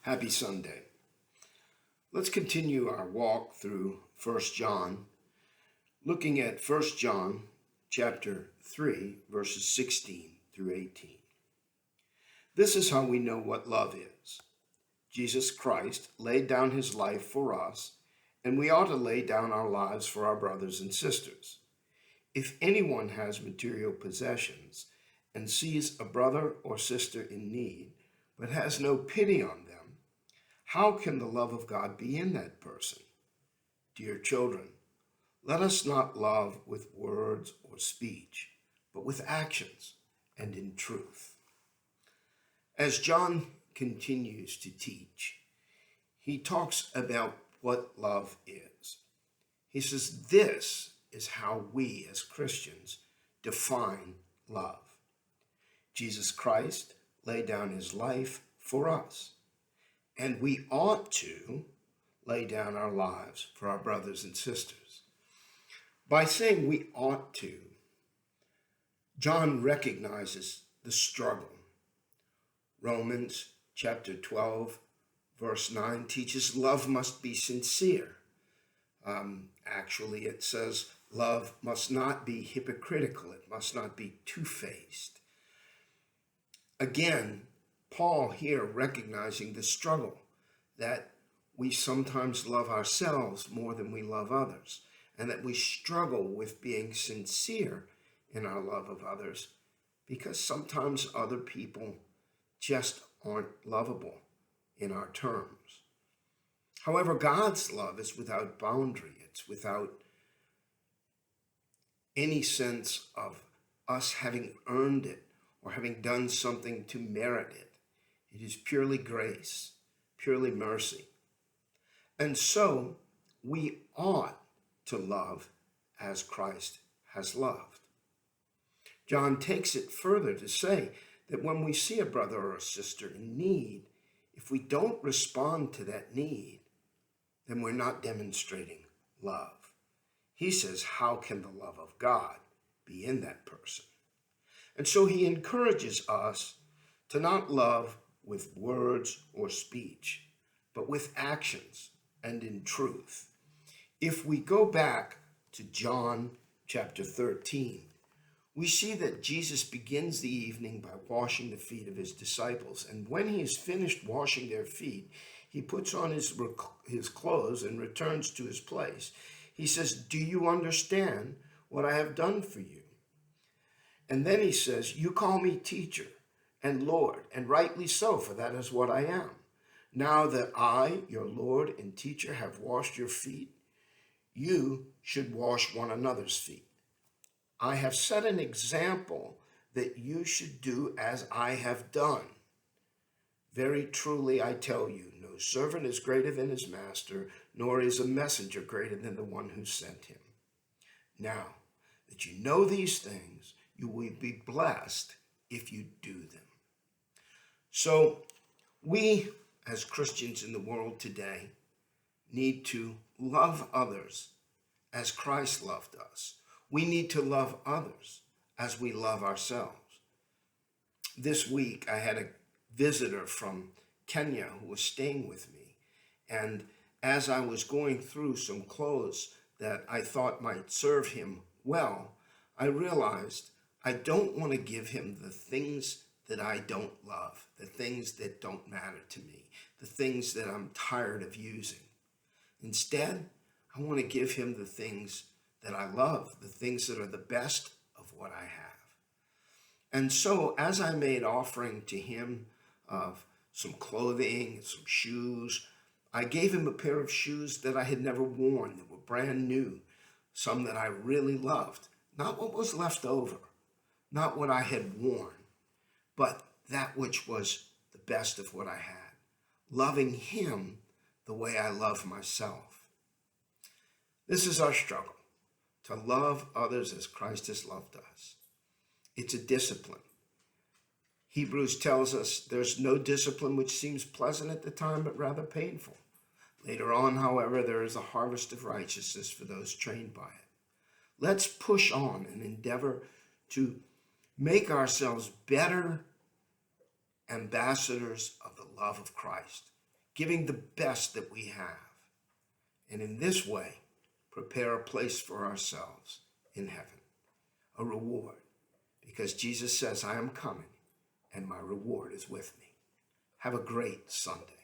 Happy Sunday. Let's continue our walk through 1 John, looking at 1 John chapter 3, verses 16 through 18. This is how we know what love is. Jesus Christ laid down his life for us, and we ought to lay down our lives for our brothers and sisters. If anyone has material possessions and sees a brother or sister in need, but has no pity on them, how can the love of God be in that person? Dear children, let us not love with words or speech, but with actions and in truth. As John continues to teach, he talks about what love is. He says, this is how we as Christians define love. Jesus Christ laid down his life for us, and we ought to lay down our lives for our brothers and sisters. By saying we ought to, John recognizes the struggle. Romans chapter 12, verse 9 teaches love must be sincere. Actually, it says love must not be hypocritical. It must not be two-faced. Again, Paul here recognizing the struggle that we sometimes love ourselves more than we love others, and that we struggle with being sincere in our love of others because sometimes other people just aren't lovable in our terms. However, God's love is without boundary. It's without any sense of us having earned it or having done something to merit it. It is purely grace, purely mercy. And so we ought to love as Christ has loved. John takes it further to say that when we see a brother or a sister in need, if we don't respond to that need, then we're not demonstrating love. He says, how can the love of God be in that person? And so he encourages us to not love with words or speech, but with actions and in truth. If we go back to John chapter 13, we see that Jesus begins the evening by washing the feet of his disciples. And when he has finished washing their feet, he puts on his clothes and returns to his place. He says, do you understand what I have done for you? And then he says, you call me teacher and Lord, and rightly so, for that is what I am. Now that I, your Lord and teacher, have washed your feet, you should wash one another's feet. I have set an example that you should do as I have done. Very truly I tell you, no servant is greater than his master, nor is a messenger greater than the one who sent him. Now that you know these things, you will be blessed if you do them. So we, as Christians in the world today, need to love others as Christ loved us. We need to love others as we love ourselves. This week, I had a visitor from Kenya who was staying with me. And as I was going through some clothes that I thought might serve him well, I realized I don't want to give him the things that I don't love, the things that don't matter to me, the things that I'm tired of using. Instead, I want to give him the things that I love, the things that are the best of what I have. And so as I made offering to him of some clothing, some shoes, I gave him a pair of shoes that I had never worn, that were brand new, some that I really loved, not what was left over, not what I had worn, but that which was the best of what I had, loving him the way I love myself. This is our struggle, to love others as Christ has loved us. It's a discipline. Hebrews tells us there's no discipline which seems pleasant at the time, but rather painful. Later on, however, there is a harvest of righteousness for those trained by it. Let's push on and endeavor to make ourselves better ambassadors of the love of Christ, giving the best that we have. And in this way, prepare a place for ourselves in heaven, a reward, because Jesus says, I am coming and my reward is with me. Have a great Sunday.